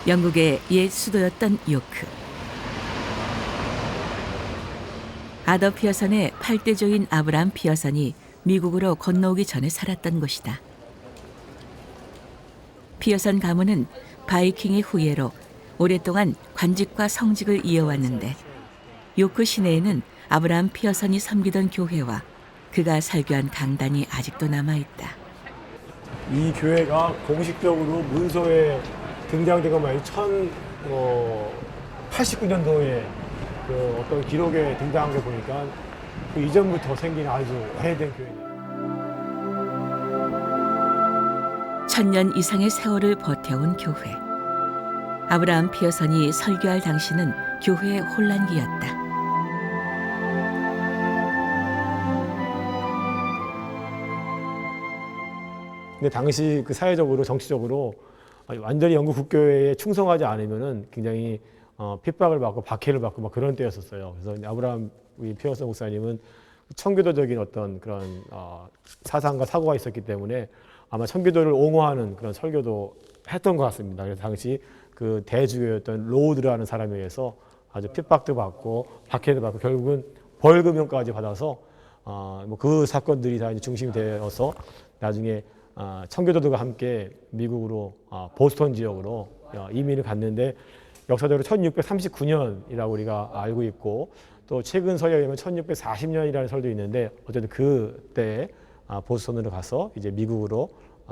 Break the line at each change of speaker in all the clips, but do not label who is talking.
영국의 옛 수도였던 요크. 아더 피어선의 8대조인 아브라함 피어선이 미국으로 건너오기 전에 살았던 곳이다. 피어선 가문은 바이킹의 후예로 오랫동안 관직과 성직을 이어왔는데 요크 시내에는 아브라함 피어선이 섬기던 교회와 그가 설교한 강단이 아직도 남아있다.
이 교회가 공식적으로 문서에 등장된 것만이 1089년도에 그 어떤 기록에 등장한 거 보니까 그 이전부터 생긴 아주 오래된 교회입니다.
1000년 이상의 세월을 버텨온 교회. 아브라함 피어선이 설교할 당시는 교회의 혼란기였다.
근데 당시 그 사회적으로 정치적으로 완전히 영국 국교회에 충성하지 않으면은 굉장히 핍박을 받고 박해를 받고 막 그런 때였었어요. 그래서 아브라함 피어선 목사님은 청교도적인 어떤 그런 사상과 사고가 있었기 때문에 아마 청교도를 옹호하는 그런 설교도 했던 것 같습니다. 그래서 당시 그 대주교였던 로우드라는 사람에 의해서 아주 핍박도 받고 박해도 받고 결국은 벌금형까지 받아서 뭐 그 사건들이 다 이제 중심이 되어서 나중에 청교도들과 함께 미국으로 보스턴 지역으로 이민을 갔는데 역사적으로 1639년이라고 우리가 알고 있고 또 최근 설에 의하면 1640년이라는 설도 있는데 어쨌든 그때 보스턴으로 가서 이제 미국으로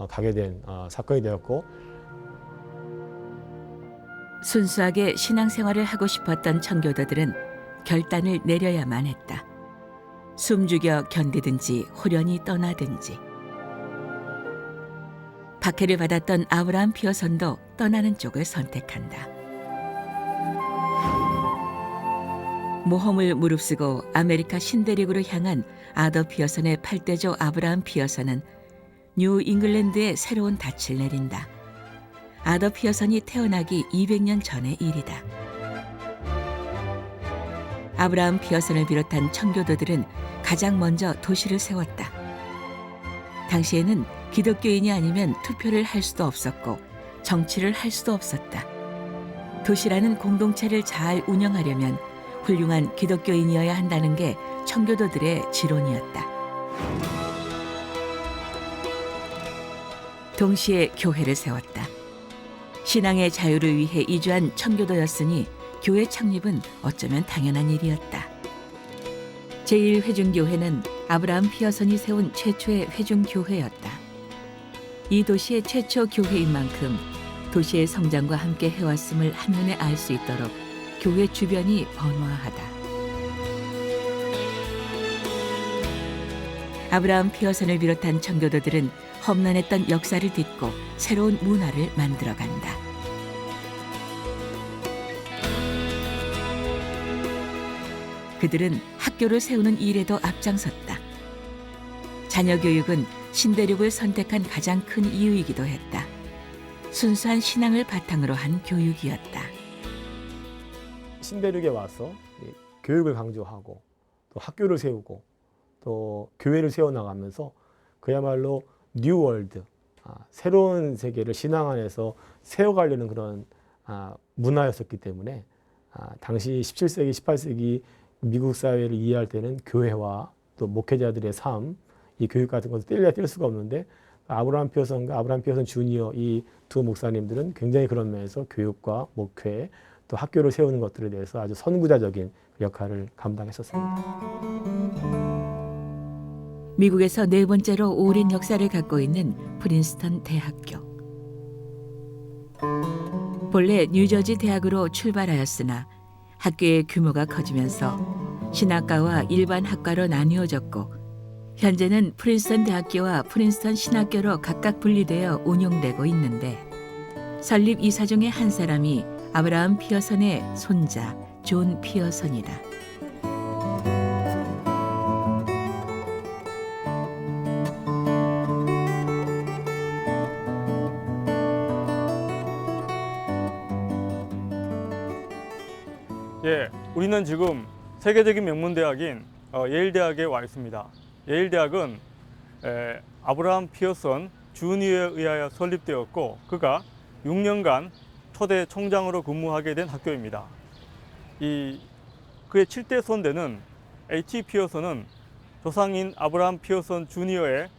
가게 된 사건이 되었고
순수하게 신앙생활을 하고 싶었던 청교도들은 결단을 내려야만 했다. 숨죽여 견디든지 호련히 떠나든지. 박해를 받았던 아브라함 피어선도 떠나는 쪽을 선택한다. 모험을 무릅쓰고 아메리카 신대륙으로 향한 아더 피어선의 8대조 아브라함 피어선은 뉴 잉글랜드에 새로운 닻을 내린다. 아더 피어선이 태어나기 200년 전의 일이다. 아브라함 피어선을 비롯한 청교도들은 가장 먼저 도시를 세웠다. 당시에는 기독교인이 아니면 투표를 할 수도 없었고 정치를 할 수도 없었다. 도시라는 공동체를 잘 운영하려면 훌륭한 기독교인이어야 한다는 게 청교도들의 지론이었다. 동시에 교회를 세웠다. 신앙의 자유를 위해 이주한 청교도였으니 교회 창립은 어쩌면 당연한 일이었다. 제1회중교회는 아브라함 피어선이 세운 최초의 회중교회였다. 이 도시의 최초 교회인 만큼 도시의 성장과 함께 해왔음을 한눈에 알 수 있도록 교회 주변이 번화하다. 아브라함 피어선을 비롯한 청교도들은 험난했던 역사를 딛고 새로운 문화를 만들어간다. 그들은 학교를 세우는 일에도 앞장섰다. 자녀 교육은 신대륙을 선택한 가장 큰 이유이기도 했다. 순수한 신앙을 바탕으로 한 교육이었다.
신대륙에 와서 교육을 강조하고 또 학교를 세우고 또 교회를 세워나가면서 그야말로 뉴월드, 새로운 세계를 신앙 안에서 세워가려는 그런 문화였었기 때문에 당시 17세기, 18세기 미국 사회를 이해할 때는 교회와 또 목회자들의 삶, 이 교육 같은 것을 뗄 수가 없는데 아브라함 피어선과 아브라함 피어선 주니어 이 두 목사님들은 굉장히 그런 면에서 교육과 목회 또 학교를 세우는 것들에 대해서 아주 선구자적인 역할을 감당했었습니다.
미국에서 네 번째로 오랜 역사를 갖고 있는 프린스턴 대학교. 본래 뉴저지 대학으로 출발하였으나 학교의 규모가 커지면서 신학과와 일반 학과로 나뉘어졌고 현재는 프린스턴 대학교와 프린스턴 신학교로 각각 분리되어 운영되고 있는데 설립 이사 중에 한 사람이 아브라함 피어선의 손자 존 피어선이다.
예, 우리는 지금 세계적인 명문대학인 예일대학에 와 있습니다. 예일대학은 아브라함 피어선 주니어에 의하여 설립되었고 그가 6년간 초대 총장으로 근무하게 된 학교입니다. 그의 7대 손대는 H. 피어슨은 조상인 아브라함 피어슨 주니어의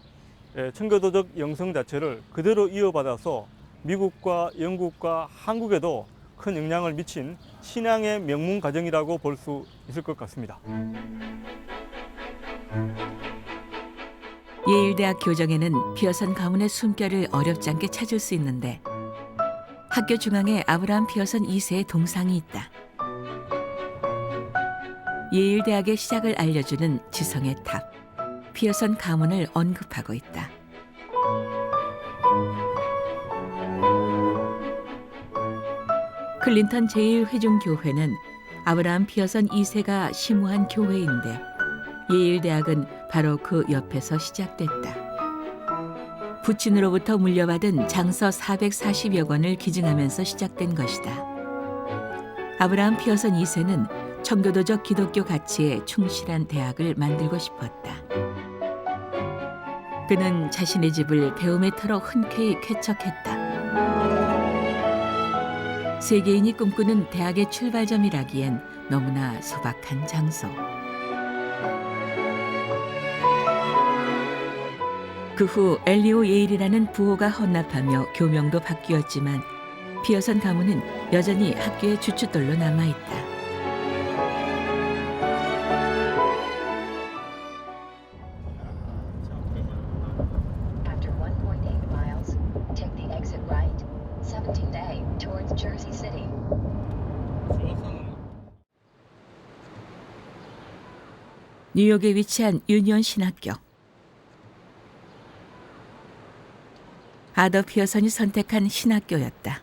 청교도적 영성 자체를 그대로 이어받아서 미국과 영국과 한국에도 큰 영향을 미친 신앙의 명문 가정이라고 볼 수 있을 것 같습니다.
예일대학 교정에는 피어슨 가문의 숨결을 어렵지 않게 찾을 수 있는데 학교 중앙에 아브라함 피어슨 2세의 동상이 있다. 예일대학의 시작을 알려주는 지성의 탑, 피어슨 가문을 언급하고 있다. 클린턴 제1회중교회는 아브라함 피어슨 2세가 심우한 교회인데 예일대학은 바로 그 옆에서 시작됐다. 부친으로부터 물려받은 장서 440여 권을 기증하면서 시작된 것이다. 아브라함 피어슨 2세는 청교도적 기독교 가치에 충실한 대학을 만들고 싶었다. 그는 자신의 집을 배움의 터로 흔쾌히 쾌척했다. 세계인이 꿈꾸는 대학의 출발점이라기엔 너무나 소박한 장소. 그 후 엘리오 예일이라는 부호가 헌납하며 교명도 바뀌었지만 피어슨 가문은 여전히 학교의 주춧돌로 남아있다.
After 1.8 miles, take the exit right, 17A, towards Jersey City.
뉴욕에 위치한 유니온 신학교. 아더 피어슨이 선택한 신학교였다.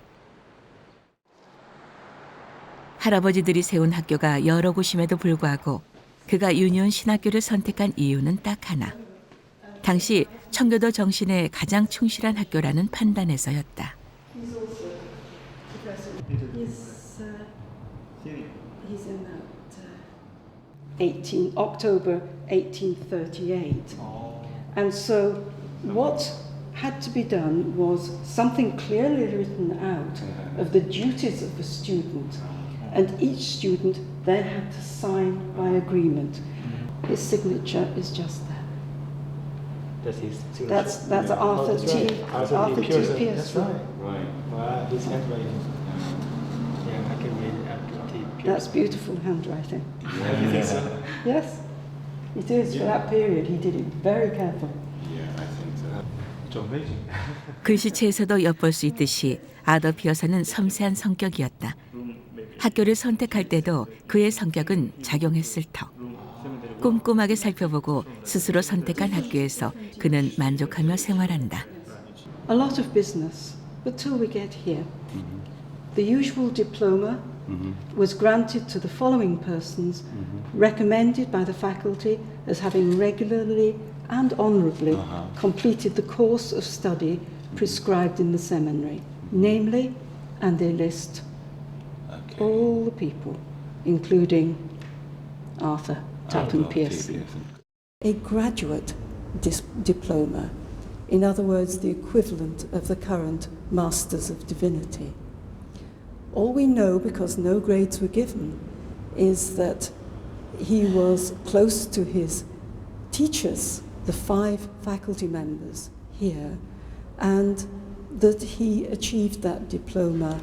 할아버지들이 세운 학교가 여러 곳임에도 불구하고 그가 유니온 신학교를 선택한 이유는 딱 하나. 당시 청교도 정신에 가장 충실한 학교라는 판단에서였다.
He's in that 18 October 1838, and so what had to be done was something clearly written out of the duties of the student, and each student then had to sign by agreement. His signature is just that.
That's his signature.
That's Arthur
that's
T.
right.
Arthur T.
Pearson.
Pearson.
That's right. Right. Wow, his handwriting. Yeah, I can read Arthur T. Pearson.
That's beautiful handwriting.
You think so?
Yes, it is. For that period, he did it very carefully.
좀 amazing.
글씨체에서도 엿볼 수 있듯이 아더 피어슨은 섬세한 성격이었다. 학교를 선택할 때도 그의 성격은 작용했을 터. 꼼꼼하게 살펴보고 스스로 선택한 학교에서 그는 만족하며 생활한다.
A lot of business, but till we get here, the usual diploma was granted to the following persons, recommended by the faculty as having regularly and honourably completed the course of study prescribed in the seminary, namely, and they list all the people, including Arthur Tapham Pearson. A graduate diploma, in other words, the equivalent of the current Masters of Divinity. All we know, because no grades were given, is that he was close to his teachers, the 5 faculty members here, and that he achieved that diploma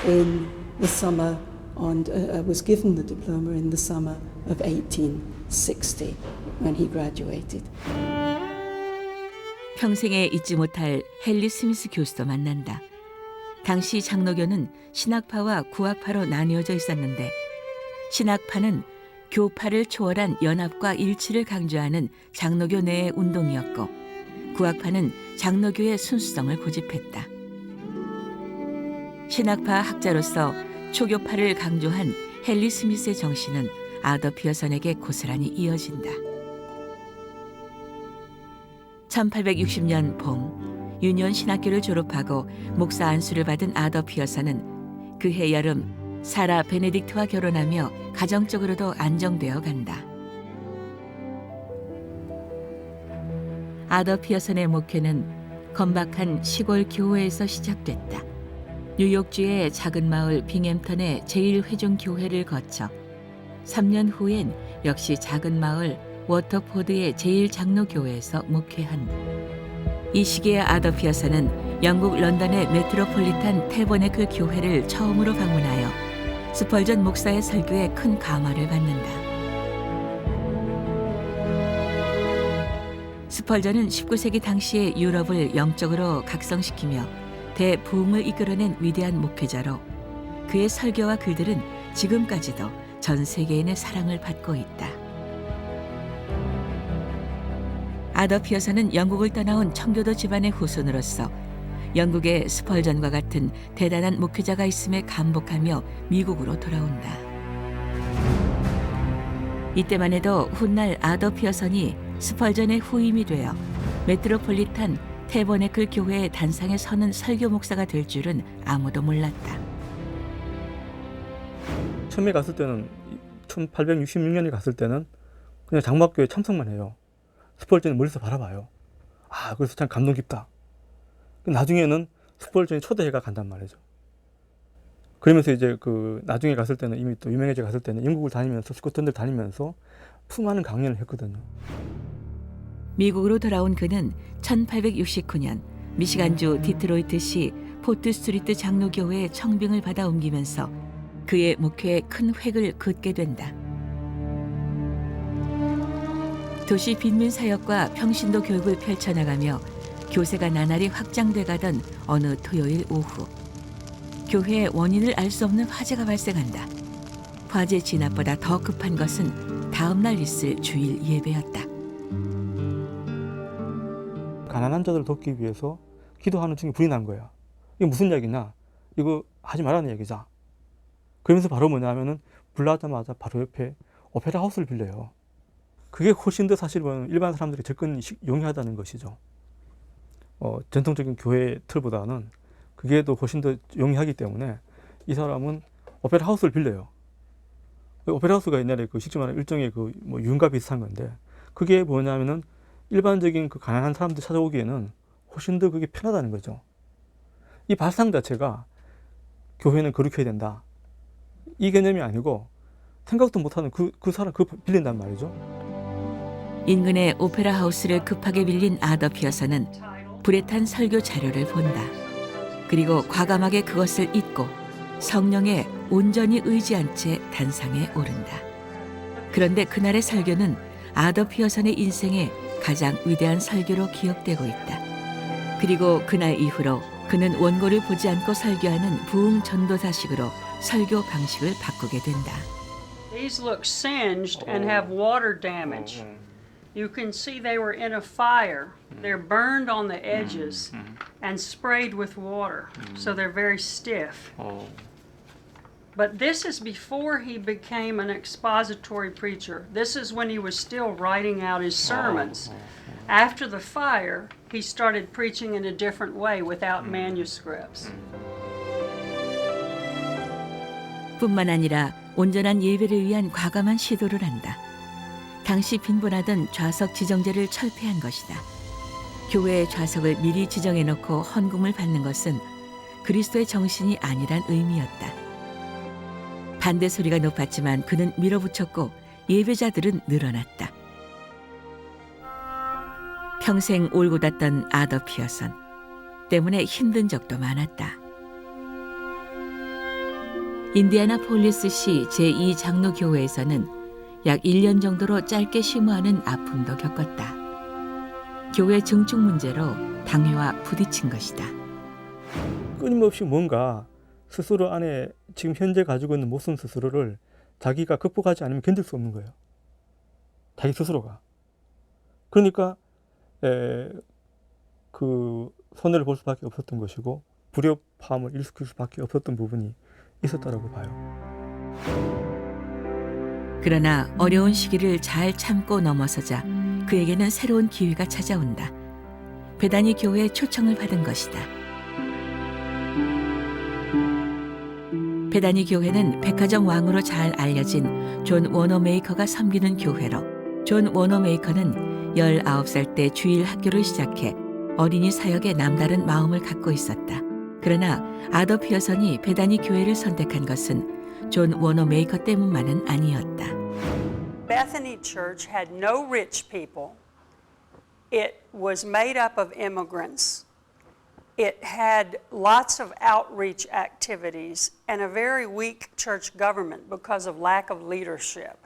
in the summer, and was given the diploma in the summer of 1860 when he graduated.
평생에 잊지 못할 헨리 스미스 교수도 만난다. 당시 장로교는 신학파와 구학파로 나뉘어져 있었는데 신학파는 교파를 초월한 연합과 일치를 강조하는 장로교 내의 운동이었고 구학파는 장로교의 순수성을 고집했다. 신학파 학자로서 초교파를 강조한 헨리 스미스의 정신은 아더 피어슨에게 고스란히 이어진다. 1860년 봄 유니온 신학교를 졸업하고 목사 안수를 받은 아더 피어슨은 그해 여름 사라 베네딕트와 결혼하며 가정적으로도 안정되어 간다. 아더 피어슨의 목회는 건박한 시골 교회에서 시작됐다. 뉴욕주의 작은 마을 빙햄턴의 제1회중교회를 거쳐 3년 후엔 역시 작은 마을 워터포드의 제1장로교회에서 목회한다. 이 시기에 아더피 여사는 영국 런던의 메트로폴리탄 태버네클 교회를 처음으로 방문하여 스펄전 목사의 설교에 큰 감화를 받는다. 스펄전은 19세기 당시의 유럽을 영적으로 각성시키며 대부흥을 이끌어낸 위대한 목회자로 그의 설교와 글들은 지금까지도 전 세계인의 사랑을 받고 있다. 아더피 여사는 영국을 떠나온 청교도 집안의 후손으로서 영국의 스펄전과 같은 대단한 목회자가 있음에 감복하며 미국으로 돌아온다. 이때만 해도 훗날 아더피 여선이 스펄전의 후임이 되어 메트로폴리탄 태버네클 교회의 단상에 서는 설교 목사가 될 줄은 아무도 몰랐다.
처음에 갔을 때는 1866년에 갔을 때는 그냥 장막교회 참석만 해요. 스펄전이 멀리서 바라봐요. 아, 그래서 참 감동 깊다. 나중에는 스펄전이 초대해가 간단 말이죠. 그러면서 이제 그 나중에 갔을 때는 이미 또 유명해져 갔을 때는 영국을 다니면서 스코틀랜드를 다니면서 수많은 강연을 했거든요.
미국으로 돌아온 그는 1869년 미시간주 디트로이트시 포트 스트리트 장로교회의 청빙을 받아 옮기면서 그의 목회에 큰 획을 긋게 된다. 도시 빈민 사역과 평신도 교육을 펼쳐나가며 교세가 나날이 확장돼 가던 어느 토요일 오후 교회의 원인을 알 수 없는 화재가 발생한다. 화재 진압보다 더 급한 것은 다음 날 있을 주일 예배였다.
가난한 자들을 돕기 위해서 기도하는 중에 불이 난 거야. 이게 무슨 이야기냐? 이거 하지 말라는 얘기자. 그러면서 바로 뭐냐면은 불나자마자 바로 옆에 오페라 하우스를 빌려요. 그게 훨씬 더 사실은 일반 사람들이 접근이 용이하다는 것이죠. 전통적인 교회 틀보다는 그게 더 훨씬 더 용이하기 때문에 이 사람은 오페라 하우스를 빌려요. 오페라 하우스가 옛날에 그 쉽게 말하면 일종의 그 뭐 유흥과 비슷한 건데 그게 뭐냐면은 일반적인 그 가난한 사람들 찾아오기에는 훨씬 더 그게 편하다는 거죠. 이 발상 자체가 교회는 거룩해야 된다. 이 개념이 아니고 생각도 못하는 그 사람 그 빌린단 말이죠.
인근의 오페라 하우스를 급하게 빌린 아더피 여사는 불에 탄 설교 자료를 본다. 그리고 과감하게 그것을 잊고 성령에 온전히 의지한 채 단상에 오른다. 그런데 그날의 설교는 아더피 여사의 인생의 가장 위대한 설교로 기억되고 있다. 그리고 그날 이후로 그는 원고를 보지 않고 설교하는 부흥 전도사식으로 설교 방식을 바꾸게 된다.
These look singed and have water damage. You can see they were in a fire. They're burned on the edges and sprayed with water, so they're very stiff. But this is before he became an expository preacher. This is when he was still writing out his sermons. After the fire, he started preaching in a different way without manuscripts.
뿐만 아니라 온전한 예배를 위한 과감한 시도를 한다. 당시 빈곤하던 좌석 지정제를 철폐한 것이다. 교회의 좌석을 미리 지정해놓고 헌금을 받는 것은 그리스도의 정신이 아니란 의미였다. 반대 소리가 높았지만 그는 밀어붙였고 예배자들은 늘어났다. 평생 올고 닫던 아더피 여선 때문에 힘든 적도 많았다. 인디애나폴리스시 제2장로교회에서는 약 1년 정도로 짧게 심호하는 아픔도 겪었다. 교회 증축 문제로 당회와 부딪힌 것이다.
끊임없이 뭔가 스스로 안에 지금 현재 가지고 있는 모순 스스로를 자기가 극복하지 않으면 견딜 수 없는 거예요. 자기 스스로가. 그러니까 그 손해를 볼 수밖에 없었던 것이고 불협화음을 일으킬 수밖에 없었던 부분이 있었다라고 봐요.
그러나 어려운 시기를 잘 참고 넘어서자 그에게는 새로운 기회가 찾아온다. 베다니 교회의 초청을 받은 것이다. 베다니 교회는 백화점 왕으로 잘 알려진 존 워너메이커가 섬기는 교회로 존 워너메이커는 19살 때 주일 학교를 시작해 어린이 사역에 남다른 마음을 갖고 있었다. 그러나 아더 피어선이 베다니 교회를 선택한 것은 존 워너 메이커 때문만은 아니었다.
Bethany Church had no rich people. It was made up of immigrants. It had lots of outreach activities and a very weak church government because of lack of leadership.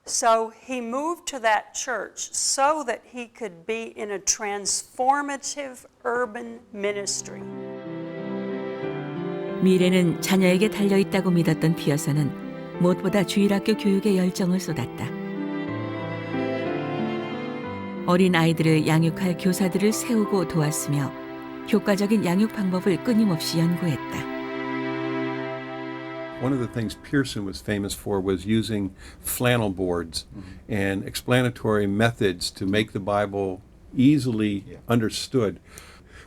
So he moved to that church so that he could be in a transformative urban ministry.
미래는 자녀에게 달려 있다고 믿었던 피어선은 무엇보다 주일학교 교육에 열정을 쏟았다. 어린 아이들을 양육할 교사들을 세우고 도왔으며 효과적인 양육 방법을 끊임없이 연구했다.
One of the things Pearson was famous for was using flannel boards and explanatory methods to make the Bible easily understood.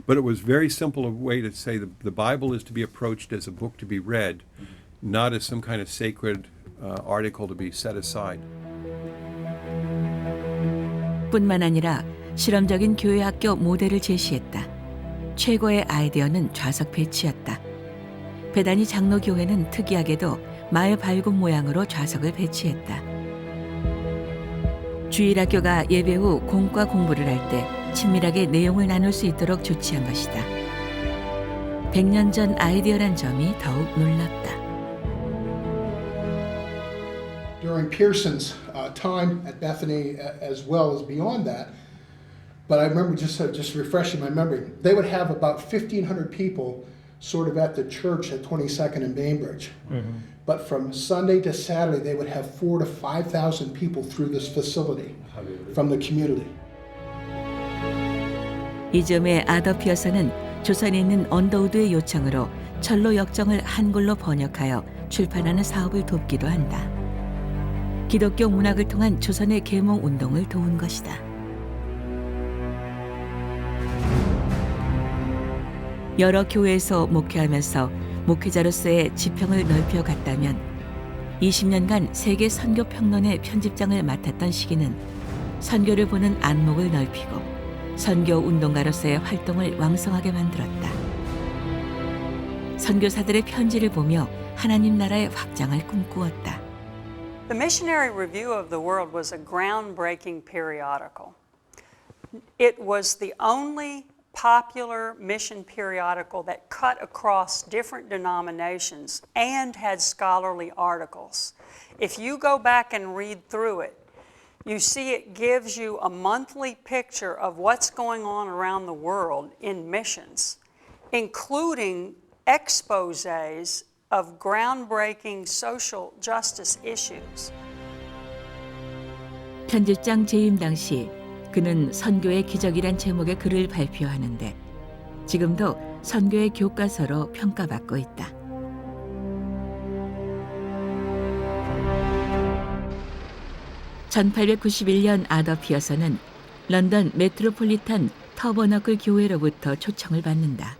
But it was very simple a way to say the Bible is to be approached as a book to be read, not as some kind of sacred article to be set aside.
뿐만 아니라 실험적인 교회 학교 모델을 제시했다. 최고의 아이디어는 좌석 배치였다. 베다니 장로교회는 특이하게도 말 발굽 모양으로 좌석을 배치했다. 주일학교가 예배 후 공과 공부를 할 때 친밀하게 내용을 나눌 수 있도록 조치한 것이다. 100년 전 아이디어란 점이 더욱 놀랍다.
During Pearson's time at Bethany, as well as beyond that, but I remember just refreshing my memory, they would have about 1,500 people sort of at the church at 22nd and Bainbridge. But from Sunday to Saturday, they would have 4,000 to 5,000 people through this facility from the community.
이 점에 아더 피어선은 조선에 있는 언더우드의 요청으로 철로 역정을 한글로 번역하여 출판하는 사업을 돕기도 한다. 기독교 문학을 통한 조선의 계몽 운동을 도운 것이다. 여러 교회에서 목회하면서 목회자로서의 지평을 넓혀갔다면 20년간 세계 선교 평론의 편집장을 맡았던 시기는 선교를 보는 안목을 넓히고 선교 운동가로서의 활동을 왕성하게 만들었다. 선교사들의 편지를 보며 하나님 나라의 확장을 꿈꾸었다.
The Missionary Review of the World was a groundbreaking periodical. It was the only popular mission periodical that cut across different denominations and had scholarly articles. If you go back and read through it, you see it gives you a monthly picture of what's going on around the world in missions, including exposés of groundbreaking social justice issues.
편집장 재임 당시 그는 선교의 기적이란 제목의 글을 발표하는데 지금도 선교의 교과서로 평가받고 있다. (1891년) 아더 피어선은 런던 메트로폴리탄 터버너클 교회로부터 초청을 받는다.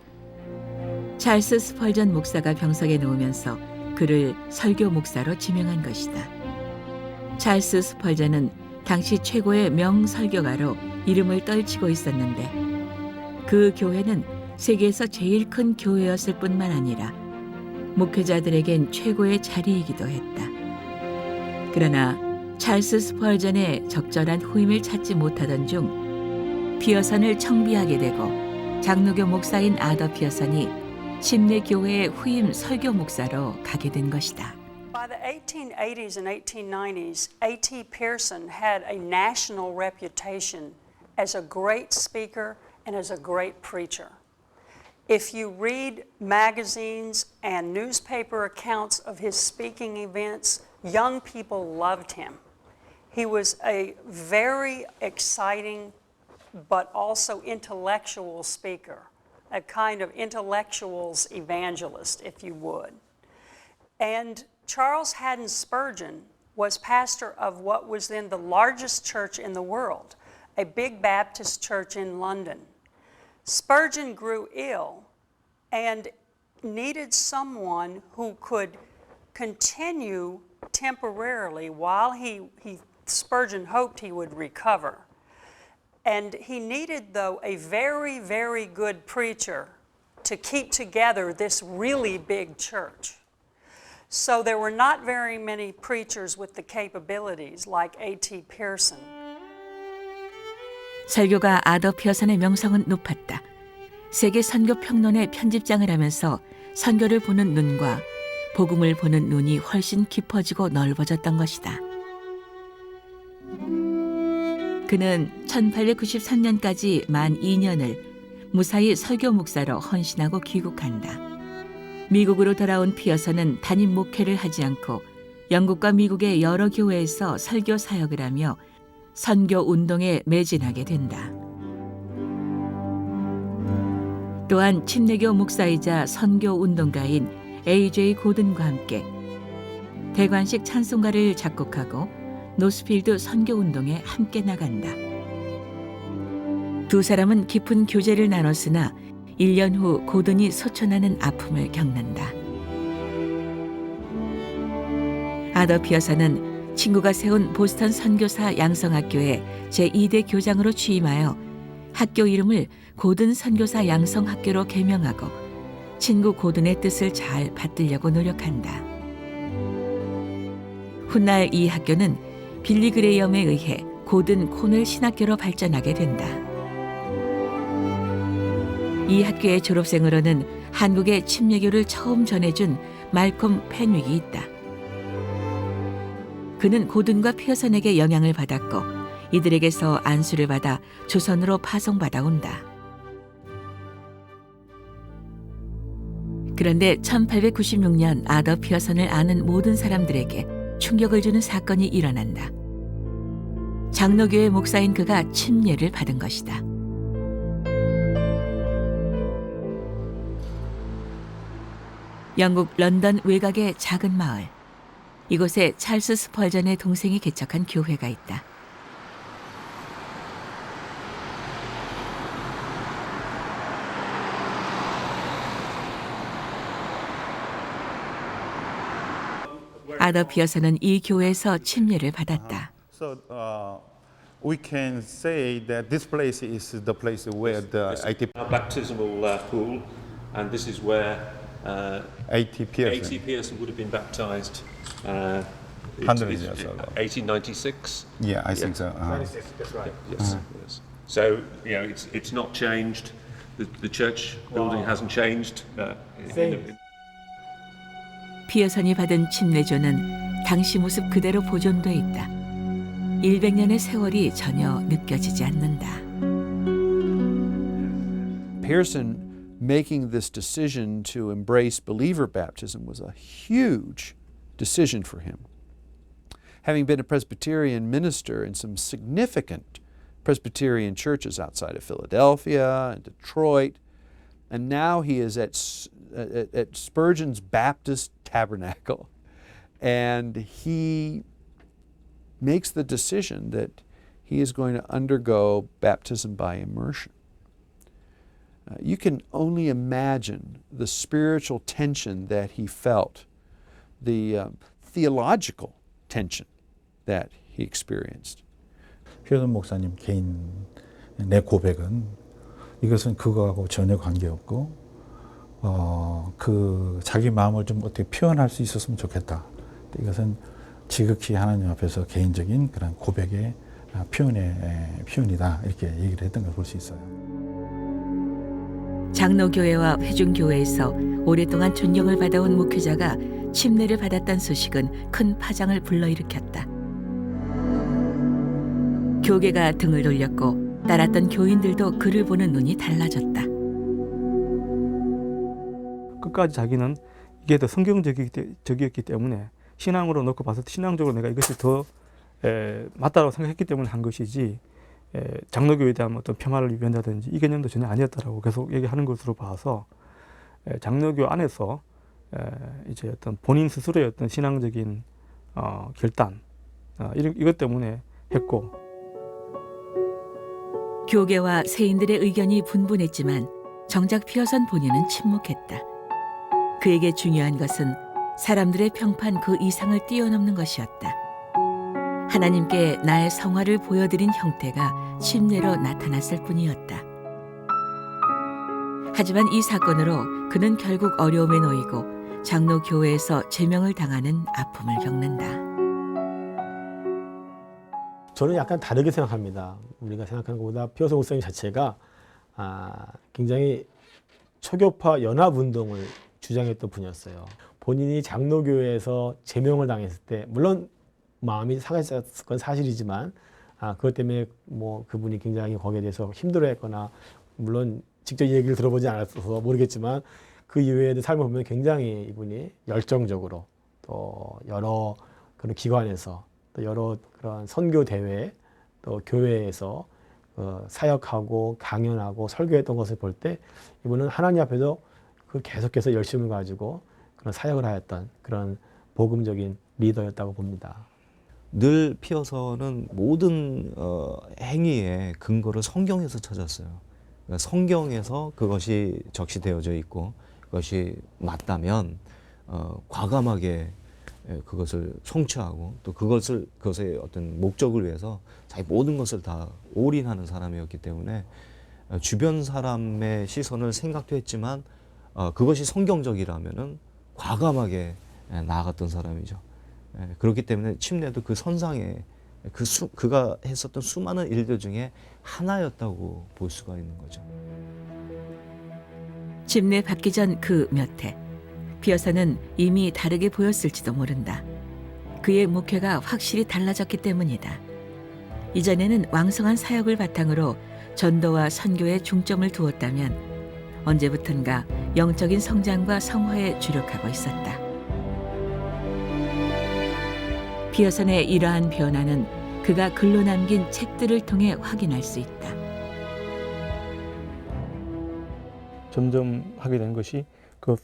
찰스 스펄전 목사가 병석에 놓으면서 그를 설교 목사로 지명한 것이다. 찰스 스펄전은 당시 최고의 명설교가로 이름을 떨치고 있었는데 그 교회는 세계에서 제일 큰 교회였을 뿐만 아니라 목회자들에겐 최고의 자리이기도 했다. 그러나 찰스 스펄전의 적절한 후임을 찾지 못하던 중 피어선을 청비하게 되고 장로교 목사인 아더 피어선이 침례 교회의 후임 설교 목사로 가게 된 것이다.
By the 1880s and 1890s, A.T. Pearson had a national reputation as a great speaker and as a great preacher. If you read magazines and newspaper accounts of his speaking events, young people loved him. He was a very exciting but also intellectual speaker, a kind of intellectuals evangelist, if you would. And Charles Haddon Spurgeon was pastor of what was then the largest church in the world, a big Baptist church in London. Spurgeon grew ill and needed someone who could continue temporarily while Spurgeon hoped he would recover. And he needed, though, a very, very good preacher to keep together this really big church. So there were not very many preachers with the capabilities like A.T. Pearson.
설교가 아더 피어슨의 명성은 높았다. 세계 선교 평론의 편집장을 하면서 선교를 보는 눈과 복음을 보는 눈이 훨씬 깊어지고 넓어졌던 것이다. 그는 1893년까지 만 2년을 무사히 설교 목사로 헌신하고 귀국한다. 미국으로 돌아온 피어슨은 단임 목회를 하지 않고 영국과 미국의 여러 교회에서 설교 사역을 하며 선교 운동에 매진하게 된다. 또한 침례교 목사이자 선교 운동가인 A.J. 고든과 함께 대관식 찬송가를 작곡하고 노스필드 선교 운동에 함께 나간다. 두 사람은 깊은 교제를 나눴으나 1년 후 고든이 소천하는 아픔을 겪는다. 아더 피어슨은 친구가 세운 보스턴 선교사 양성학교에 제2대 교장으로 취임하여 학교 이름을 고든 선교사 양성학교로 개명하고 친구 고든의 뜻을 잘 받들려고 노력한다. 훗날 이 학교는 빌리 그레이엄에 의해 고든 코넬 신학교로 발전하게 된다. 이 학교의 졸업생으로는 한국의 침례교를 처음 전해준 말콤 펜윅이 있다. 그는 고든과 피어슨에게 영향을 받았고 이들에게서 안수를 받아 조선으로 파송받아 온다. 그런데 1896년 아더 피어슨을 아는 모든 사람들에게 충격을 주는 사건이 일어난다. 장로교회 목사인 그가 침례를 받은 것이다. 영국 런던 외곽의 작은 마을. 이곳에 찰스 스펄전의 동생이 개척한 교회가 있다. 아더 피어슨은 이 교회에서 침례를 받았다.
So we can say that this place is the place where the A.T.
baptismal pool, and this is where
A.T. Pearson.
A.T. Pearson would have been baptized.
Hundreds years ago.
1896.
Yeah, I think so.
96, that's right.
Yes, yes. So you know, it's not changed. The church building hasn't changed.
Same.
피어슨이 받은 침례조는 당시 모습 그대로 보존돼 있다. 100년의 세월이 전혀 느껴지지 않는다.
Pearson making this decision to embrace believer baptism was a huge decision for him. Having been a Presbyterian minister in some significant Presbyterian churches outside of Philadelphia and Detroit, and now he is at Spurgeon's Baptist Tabernacle, and he makes the decision that he is going to undergo baptism by immersion. You can only imagine the spiritual tension that he felt, the theological tension that he experienced.
피어슨 목사님 개인 내 고백은 이것은 그거하고 전혀 관계없고 그 자기 마음을 좀 어떻게 표현할 수 있었으면 좋겠다. 이것은 지극히 하나님 앞에서 개인적인 그런 고백의 표현이다. 이렇게 얘기를 했던 걸 볼 수 있어요.
장로교회와 회중교회에서 오랫동안 존경을 받아온 목회자가 침례를 받았다는 소식은 큰 파장을 불러일으켰다. 교계가 등을 돌렸고 따랐던 교인들도 그를 보는 눈이 달라졌다.
끝까지 자기는 이게 더 성경적이었기 때문에 신앙으로 놓고 봤을 때 신앙적으로 내가 이것이 더 맞다고 생각했기 때문에 한 것이지 장로교에 대한 어떤 폄하를 위한다든지 이 개념도 전혀 아니었다라고 계속 얘기하는 것으로 봐서 장로교 안에서 이제 어떤 본인 스스로의 어떤 신앙적인 결단 이것 때문에 했고
교계와 세인들의 의견이 분분했지만 정작 피어슨 본인은 침묵했다. 그에게 중요한 것은 사람들의 평판 그 이상을 뛰어넘는 것이었다. 하나님께 나의 성화를 보여드린 형태가 침례로 나타났을 뿐이었다. 하지만 이 사건으로 그는 결국 어려움에 놓이고 장로교회에서 제명을 당하는 아픔을 겪는다.
저는 약간 다르게 생각합니다. 우리가 생각하는 것보다 피어서 목사님 자체가 굉장히 초교파 연합운동을 주장했던 분이었어요. 본인이 장로교회에서 제명을 당했을 때 물론 마음이 상했을 건 사실이지만 그것 때문에 뭐 그분이 굉장히 거기에 대해서 힘들어했거나 물론 직접 이 얘기를 들어보지 않았어서 모르겠지만 그 이후에도 삶을 보면 굉장히 이분이 열정적으로 또 여러 그런 기관에서 또 여러 그런 선교 대회 또 교회에서 사역하고 강연하고 설교했던 것을 볼 때 이분은 하나님 앞에서 그 계속해서 열심을 가지고 그런 사역을 하였던 그런 복음적인 리더였다고 봅니다.
늘 피어서는 모든 행위의 근거를 성경에서 찾았어요. 그러니까 성경에서 그것이 적시되어져 있고 그것이 맞다면 과감하게 그것을 성취하고 또 그것의 어떤 목적을 위해서 자기 모든 것을 다 올인하는 사람이었기 때문에 주변 사람의 시선을 생각도 했지만 그것이 성경적이라면은 과감하게 나아갔던 사람이죠. 그렇기 때문에 침례도 그 선상에 그가 했었던 수많은 일들 중에 하나였다고 볼 수가 있는 거죠.
침례 받기 전 그 몇 해, 피어서는 이미 다르게 보였을지도 모른다. 그의 목회가 확실히 달라졌기 때문이다. 이전에는 왕성한 사역을 바탕으로 전도와 선교에 중점을 두었다면 언제부턴가 영적인 성장과 성화에 주력하고 있었다. 피어선의 이러한 변화는 그가 글로 남긴 책들을 통해 확인할 수 있다.
점점 하게 된 것이 그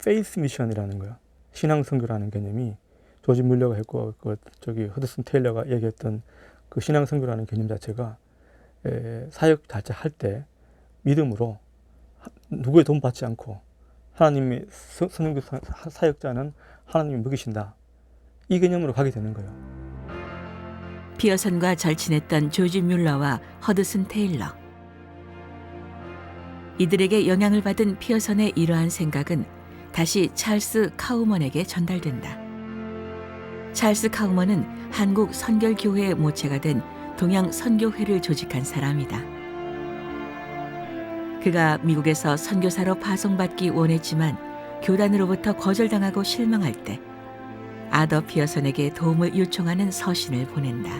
페이스 미션이라는 거야. 신앙 선교라는 개념이 조지 뮬러가 했고 허드슨 테일러가 얘기했던 그 신앙 선교라는 개념 자체가 사역 자체 할 때 믿음으로 누구의 돈 받지 않고 하나님의 선교 사역자는 하나님이 먹이신다. 이 개념으로 가게 되는 거예요.
피어선과 절친했던 조지 뮬러와 허드슨 테일러. 이들에게 영향을 받은 피어선의 이러한 생각은 다시 찰스 카우먼에게 전달된다. 찰스 카우먼은 한국 선결교회의 모체가 된 동양선교회를 조직한 사람이다. 그가 미국에서 선교사로 파송받기 원했지만 교단으로부터 거절당하고 실망할 때 아더 피어선에게 도움을 요청하는 서신을 보낸다.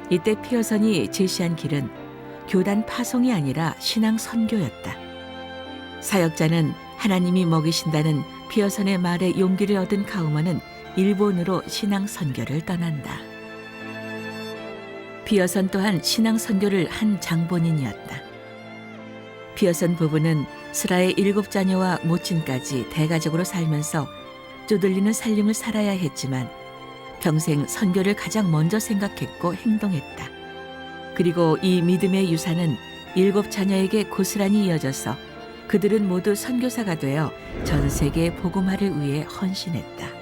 이때 피어선이 제시한 길은 교단 파송이 아니라 신앙 선교였다. 사역자는 하나님이 먹이신다는 피어선의 말에 용기를 얻은 카우먼은 일본으로 신앙 선교를 떠난다. 피어선 또한 신앙 선교를 한 장본인이었다. 피어선 부부는 스라의 7자녀와 모친까지 대가족으로 살면서 쪼들리는 살림을 살아야 했지만 평생 선교를 가장 먼저 생각했고 행동했다. 그리고 이 믿음의 유산은 7자녀에게 고스란히 이어져서 그들은 모두 선교사가 되어 전 세계 복음화를 위해 헌신했다.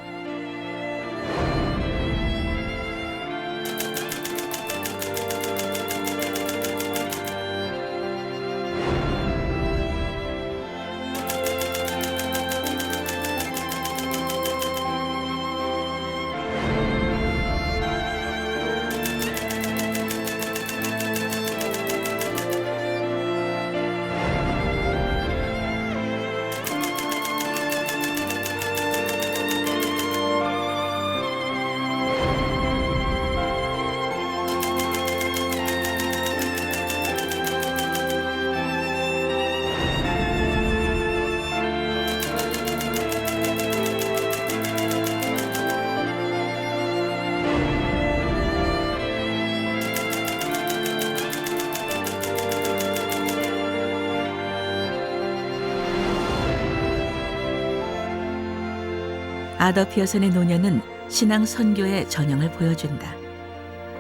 아더 피어선의 노년은 신앙 선교의 전형을 보여준다.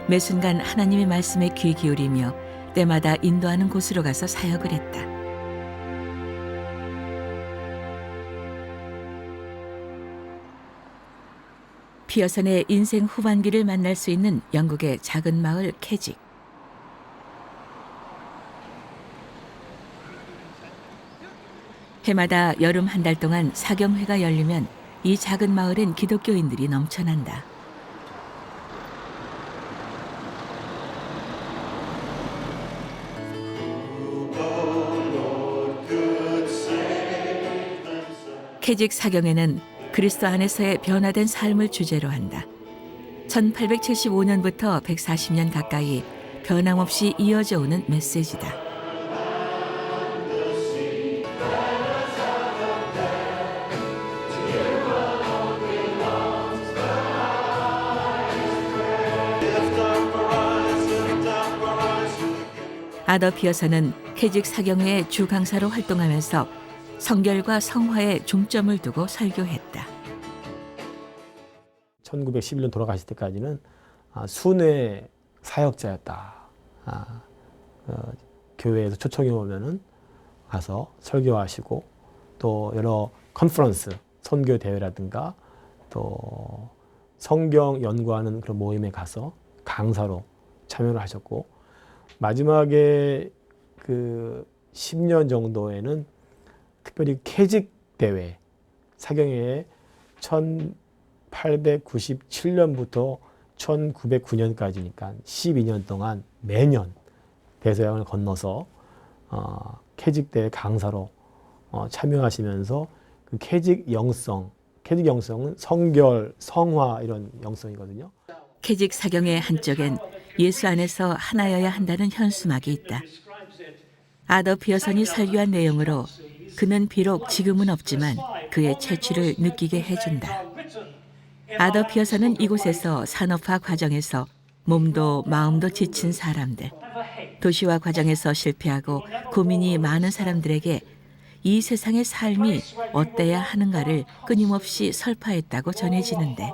매 순간 하나님의 말씀에 귀 기울이며 때마다 인도하는 곳으로 가서 사역을 했다. 피어선의 인생 후반기를 만날 수 있는 영국의 작은 마을 캐직. 해마다 여름 한 달 동안 사경회가 열리면 이 작은 마을엔 기독교인들이 넘쳐난다. 캐직 사경회는 그리스도 안에서의 변화된 삶을 주제로 한다. 1875년부터 140년 가까이 변함없이 이어져 오는 메시지다. 아더 피어서는 캐직 사경회의 주 강사로 활동하면서 성결과 성화에 중점을 두고 설교했다.
1911년 돌아가실 때까지는 순회 사역자였다. 교회에서 초청이 오면은 가서 설교하시고 또 여러 컨퍼런스, 선교 대회라든가 또 성경 연구하는 그런 모임에 가서 강사로 참여를 하셨고 마지막에 그 10년 정도에는 특별히 캐직 대회 사경회에 1897년부터 1909년까지니까 12년 동안 매년 대서양을 건너서 캐직 대회 강사로 참여하시면서 그 캐직 영성은 성결, 성화 이런 영성이거든요.
캐직 사경의 한쪽엔 예수 안에서 하나여야 한다는 현수막이 있다. 아더 피어선이 설교한 내용으로 그는 비록 지금은 없지만 그의 채취를 느끼게 해준다. 아더 피어선은 이곳에서 산업화 과정에서 몸도 마음도 지친 사람들, 도시화 과정에서 실패하고 고민이 많은 사람들에게 이 세상의 삶이 어때야 하는가를 끊임없이 설파했다고 전해지는데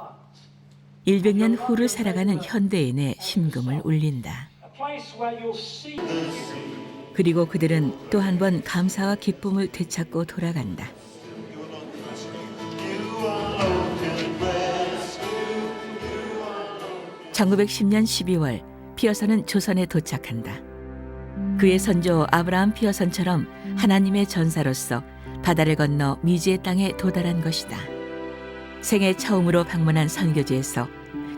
100년 후를 살아가는 현대인의 심금을 울린다. 그리고 그들은 또 한 번 감사와 기쁨을 되찾고 돌아간다. (1910년 12월) 피어선은 조선에 도착한다. 그의 선조 아브라함 피어선처럼 하나님의 전사로서 바다를 건너 미지의 땅에 도달한 것이다. 생애 처음으로 방문한 선교지에서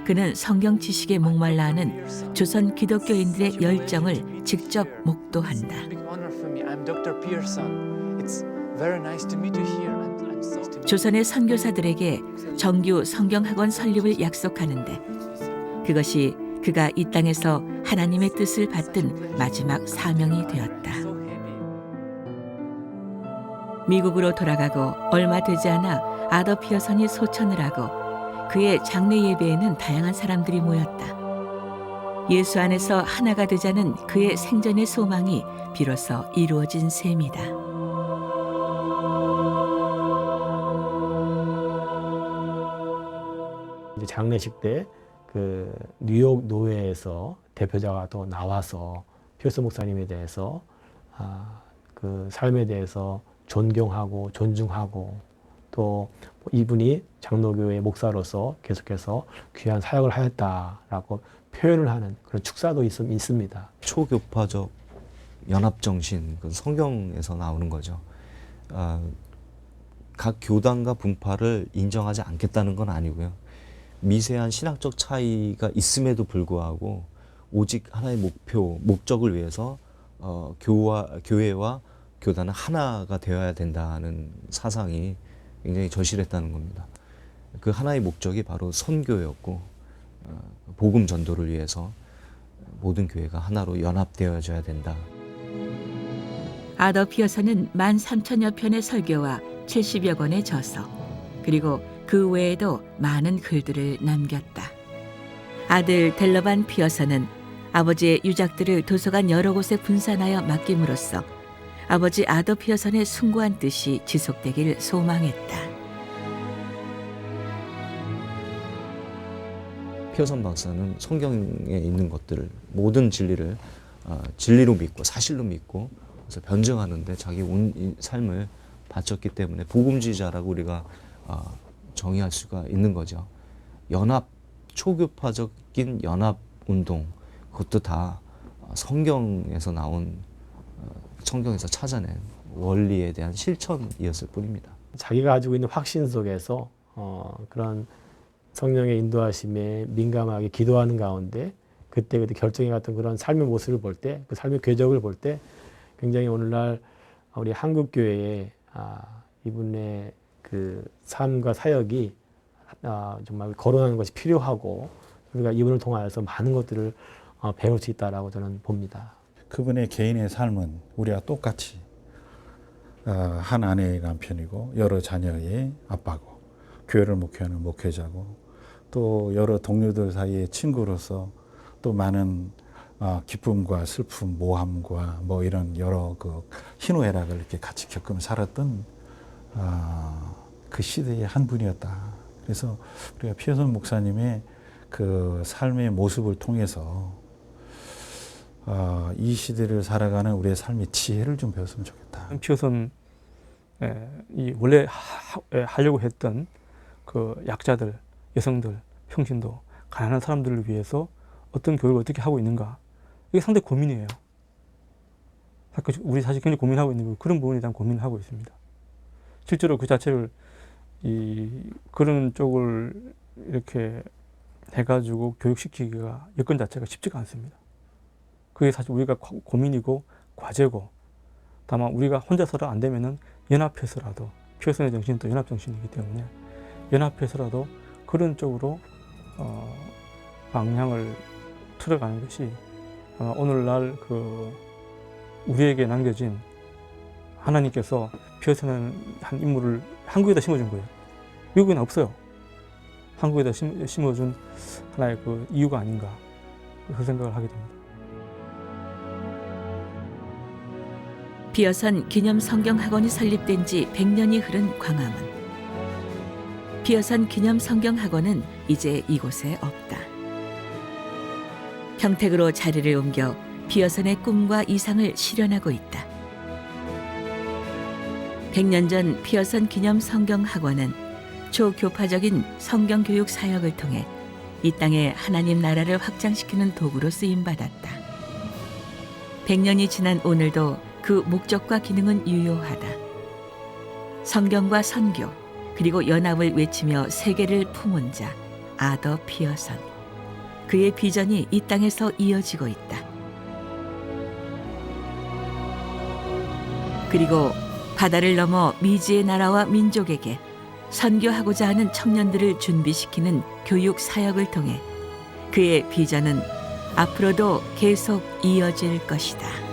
그는 성경 지식에 목말라 하는 조선 기독교인들의 열정을 직접 목도한다. 조선의 선교사들에게 정규 성경학원 설립을 약속하는데 그것이 그가 이 땅에서 하나님의 뜻을 받든 마지막 사명이 되었다. 미국으로 돌아가고 얼마 되지 않아 아더 피어선이 소천을 하고 그의 장례 예배에는 다양한 사람들이 모였다. 예수 안에서 하나가 되자는 그의 생전의 소망이 비로소 이루어진 셈이다.
이제 장례식 때 그 뉴욕 노회에서 대표자가 또 나와서 피어슨 목사님에 대해서 그 삶에 대해서 존경하고 존중하고 또 이분이 장로교회 목사로서 계속해서 귀한 사역을 하였다라고 표현을 하는 그런 축사도 있습니다.
초교파적 연합정신, 그 성경에서 나오는 거죠. 각 교단과 분파를 인정하지 않겠다는 건 아니고요. 미세한 신학적 차이가 있음에도 불구하고 오직 하나의 목적을 위해서 교회와 교단은 하나가 되어야 된다는 사상이 굉장히 절실했다는 겁니다. 그 하나의 목적이 바로 선교였고 복음 전도를 위해서 모든 교회가 하나로 연합되어져야 된다.
아더 피어선은 13,000여 편의 설교와 70여 권의 저서 그리고 그 외에도 많은 글들을 남겼다. 아들 델러반 피어선은 아버지의 유작들을 도서관 여러 곳에 분산하여 맡김으로써 아버지 아더 피어선의 숭고한 뜻이 지속되길 소망했다.
피어선 박사는 성경에 있는 것들을 모든 진리를 진리로 믿고 사실로 믿고 그래서 변증하는데 자기 온 삶을 바쳤기 때문에 복음주의자라고 우리가 정의할 수가 있는 거죠. 연합, 초교파적인 연합 운동, 그것도 다 성경에서 찾아낸 원리에 대한 실천이었을 뿐입니다.
자기가 가지고 있는 확신 속에서 그런 성령의 인도하심에 민감하게 기도하는 가운데 그때 결정해 갔던 그런 삶의 모습을 볼 때, 그 삶의 궤적을 볼 때 굉장히 오늘날 우리 한국 교회에 이분의 그 삶과 사역이 정말 거론하는 것이 필요하고 우리가 이분을 통하여서 많은 것들을 배울 수 있다라고 저는 봅니다.
그분의 개인의 삶은 우리와 똑같이 한 아내의 남편이고 여러 자녀의 아빠고 교회를 목회하는 목회자고 또 여러 동료들 사이의 친구로서 또 많은 기쁨과 슬픔, 모함과 뭐 이런 여러 그 희노애락을 이렇게 같이 겪으며 살았던 그 시대의 한 분이었다. 그래서 우리가 피어슨 목사님의 그 삶의 모습을 통해서 이 시대를 살아가는 우리의 삶의 지혜를 좀 배웠으면 좋겠다.
피어슨 이 원래 하려고 했던 그 약자들, 여성들, 평신도, 가난한 사람들을 위해서 어떤 교육을 어떻게 하고 있는가, 이게 상당히 고민이에요. 우리 사실 굉장히 고민하고 있는 그런 부분에 대한 고민을 하고 있습니다. 실제로 그 자체를 그런 쪽을 이렇게 해가지고 교육시키기가 여건 자체가 쉽지가 않습니다. 그게 사실 우리가 고민이고 과제고, 다만 우리가 혼자서는 안 되면은 연합해서라도, 피어슨의 정신은 또 연합정신이기 때문에 연합해서라도 그런 쪽으로 방향을 틀어가는 것이 오늘날 그 우리에게 남겨진 하나님께서 피어슨한 인물을 한국에다 심어준 거예요. 미국에는 없어요. 한국에다 심어준 하나의 그 이유가 아닌가, 그 생각을 하게 됩니다.
피어슨 기념 성경학원이 설립된 지 100년이 흐른 광화문. 피어슨 기념 성경학원은 이제 이곳에 없다. 평택으로 자리를 옮겨 피어슨의 꿈과 이상을 실현하고 있다. 100년 전 피어슨 기념 성경학원은 초교파적인 성경교육 사역을 통해 이 땅에 하나님 나라를 확장시키는 도구로 쓰임받았다. 100년이 지난 오늘도 그 목적과 기능은 유효하다. 성경과 선교, 그리고 연합을 외치며 세계를 품은 자, 아더 피어슨. 그의 비전이 이 땅에서 이어지고 있다. 그리고 바다를 넘어 미지의 나라와 민족에게 선교하고자 하는 청년들을 준비시키는 교육 사역을 통해 그의 비전은 앞으로도 계속 이어질 것이다.